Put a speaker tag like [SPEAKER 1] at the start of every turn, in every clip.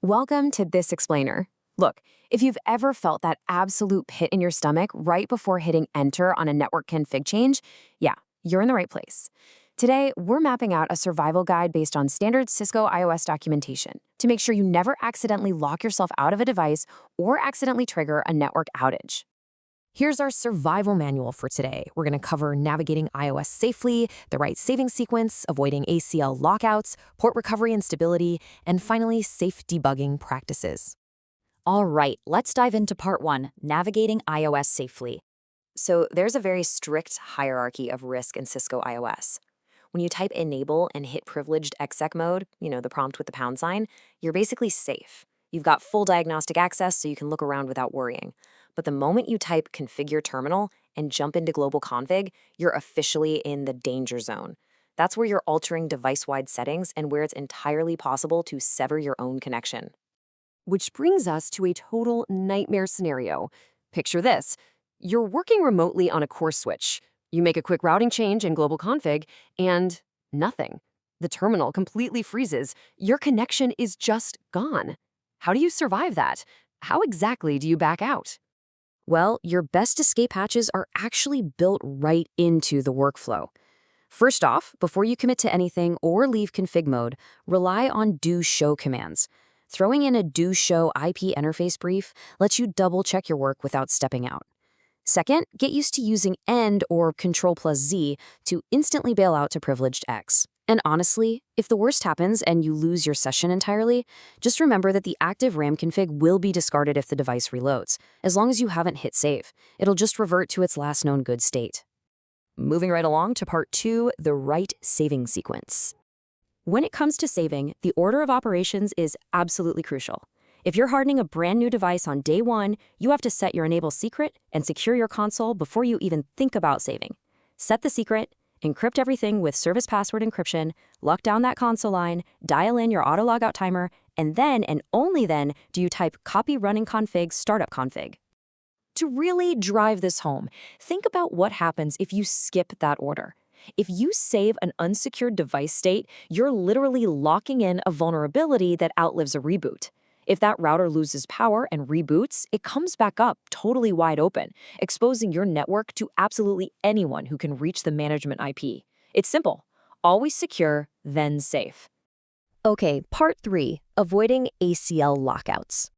[SPEAKER 1] Welcome to This Explainer. Look, if you've ever felt that absolute pit in your stomach right before hitting enter on a network config change, yeah, you're in the right place. Today, we're mapping out a survival guide based on standard Cisco iOS documentation to make sure you never accidentally lock yourself out of a device or accidentally trigger a network outage. Here's our survival manual for today. We're going to cover navigating iOS safely, the right saving sequence, avoiding ACL lockouts, port recovery and stability, and finally, safe debugging practices.
[SPEAKER 2] All right, let's dive into part 1, navigating iOS safely.
[SPEAKER 1] So there's a very strict hierarchy of risk in Cisco iOS. When you type enable and hit privileged exec mode, the prompt with the pound sign, you're basically safe. You've got full diagnostic access so you can look around without worrying. But the moment you type configure terminal and jump into global config, you're officially in the danger zone. That's where you're altering device-wide settings and where it's entirely possible to sever your own connection. Which brings us to a total nightmare scenario. Picture this. You're working remotely on a core switch. You make a quick routing change in global config, and nothing. The terminal completely freezes. Your connection is just gone. How do you survive that? How exactly do you back out? Well, your best escape hatches are actually built right into the workflow. First off, before you commit to anything or leave config mode, rely on do show commands. Throwing in a do show IP interface brief lets you double-check your work without stepping out. Second, get used to using end or Control+Z to instantly bail out to privileged X. And honestly, if the worst happens and you lose your session entirely, just remember that the active RAM config will be discarded if the device reloads, as long as you haven't hit save. It'll just revert to its last known good state. Moving right along to part 2, the right saving sequence. When it comes to saving, the order of operations is absolutely crucial. If you're hardening a brand new device on day 1, you have to set your enable secret and secure your console before you even think about saving. Set the secret, encrypt everything with service password encryption, lock down that console line, dial in your auto logout timer, and then and only then do you type copy running config startup config. To really drive this home, think about what happens if you skip that order. If you save an unsecured device state, you're literally locking in a vulnerability that outlives a reboot. If that router loses power and reboots, it comes back up totally wide open, exposing your network to absolutely anyone who can reach the management IP. It's simple. Always secure, then safe. Okay, part 3, avoiding ACL lockouts.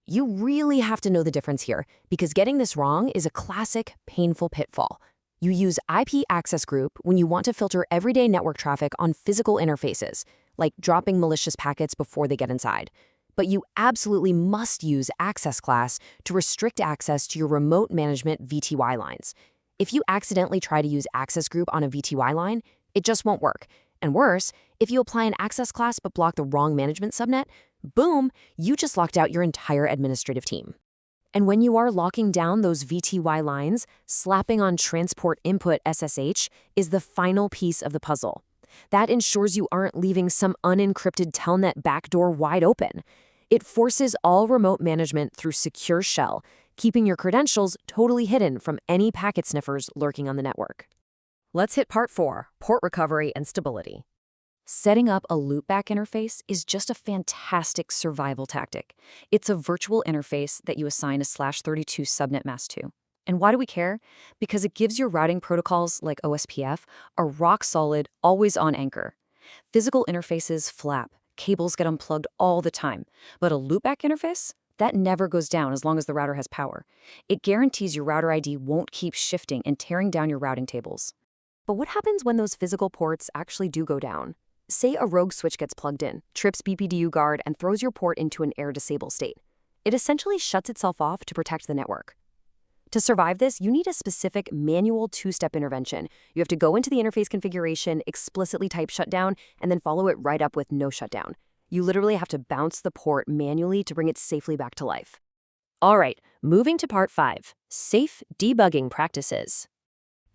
[SPEAKER 1] You really have to know the difference here, because getting this wrong is a classic, painful pitfall. You use IP access group when you want to filter everyday network traffic on physical interfaces, like dropping malicious packets before they get inside. But you absolutely must use access class to restrict access to your remote management VTY lines. If you accidentally try to use access group on a VTY line, it just won't work. And worse, if you apply an access class but block the wrong management subnet, boom, you just locked out your entire administrative team. And when you are locking down those VTY lines, slapping on transport input SSH is the final piece of the puzzle. That ensures you aren't leaving some unencrypted telnet backdoor wide open. It forces all remote management through secure shell, keeping your credentials totally hidden from any packet sniffers lurking on the network. Let's hit part 4, port recovery and stability. Setting up a loopback interface is just a fantastic survival tactic. It's a virtual interface that you assign a /32 subnet mask to. And why do we care? Because it gives your routing protocols like OSPF a rock-solid, always-on anchor. Physical interfaces flap, cables get unplugged all the time, but a loopback interface? That never goes down as long as the router has power. It guarantees your router ID won't keep shifting and tearing down your routing tables. But what happens when those physical ports actually do go down? Say a rogue switch gets plugged in, trips BPDU guard, and throws your port into an air disable state. It essentially shuts itself off to protect the network. To survive this, you need a specific manual 2-step intervention. You have to go into the interface configuration, explicitly type shutdown, and then follow it right up with no shutdown. You literally have to bounce the port manually to bring it safely back to life. All right, moving to part 5, safe debugging practices.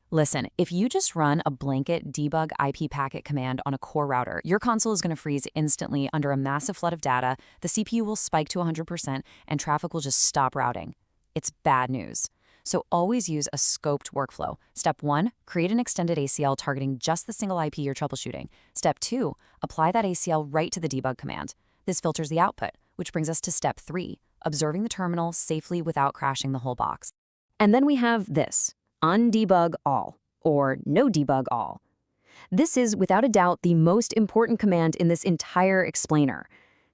[SPEAKER 1] Listen, if you just run a blanket debug IP packet command on a core router, your console is going to freeze instantly under a massive flood of data, the CPU will spike to 100%, and traffic will just stop routing. It's bad news. So always use a scoped workflow. Step 1, create an extended ACL targeting just the single IP you're troubleshooting. Step 2, apply that ACL right to the debug command. This filters the output,
[SPEAKER 2] Which brings us to step 3, observing the terminal safely without crashing the whole box.
[SPEAKER 3] And then we have this, undebug all, or no debug all. This is, without a doubt, the most important command in this entire explainer.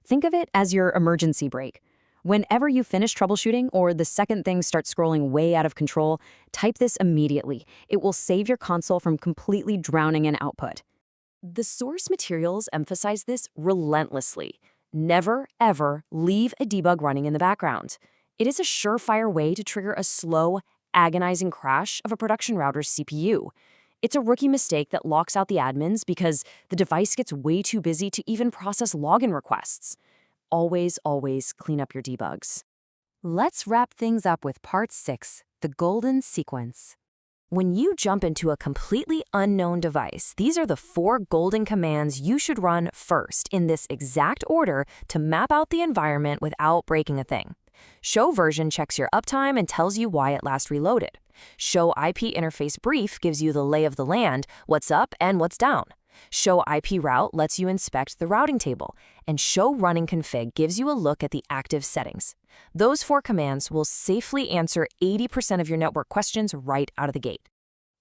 [SPEAKER 3] Think of it as your emergency brake. Whenever you finish troubleshooting or the second things start scrolling way out of control, type this immediately. It will save your console from completely drowning in output.
[SPEAKER 1] The source materials emphasize this relentlessly. Never, ever leave a debug running in the background. It is a surefire way to trigger a slow, agonizing crash of a production router's CPU. It's a rookie mistake that locks out the admins because the device gets way too busy to even process login requests. Always, always clean up your debugs.
[SPEAKER 2] Let's wrap things up with part 6, the golden sequence.
[SPEAKER 1] When you jump into a completely unknown device, these are the 4 golden commands you should run first in this exact order to map out the environment without breaking a thing. Show version checks your uptime and tells you why it last reloaded. Show IP interface brief gives you the lay of the land, what's up and what's down. Show IP route lets you inspect the routing table, and show running config gives you a look at the active settings. Those 4 commands will safely answer 80% of your network questions right out of the gate.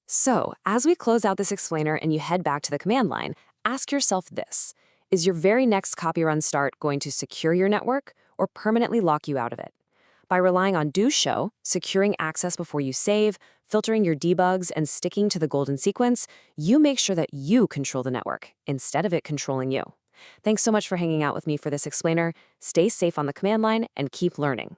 [SPEAKER 1] So, as we close out this explainer and you head back to the command line, ask yourself this. Is your very next copy run start going to secure your network or permanently lock you out of it? By relying on do show, securing access before you save, filtering your debugs, and sticking to the golden sequence, you make sure that you control the network instead of it controlling you. Thanks so much for hanging out with me for this explainer. Stay safe on the command line and keep learning.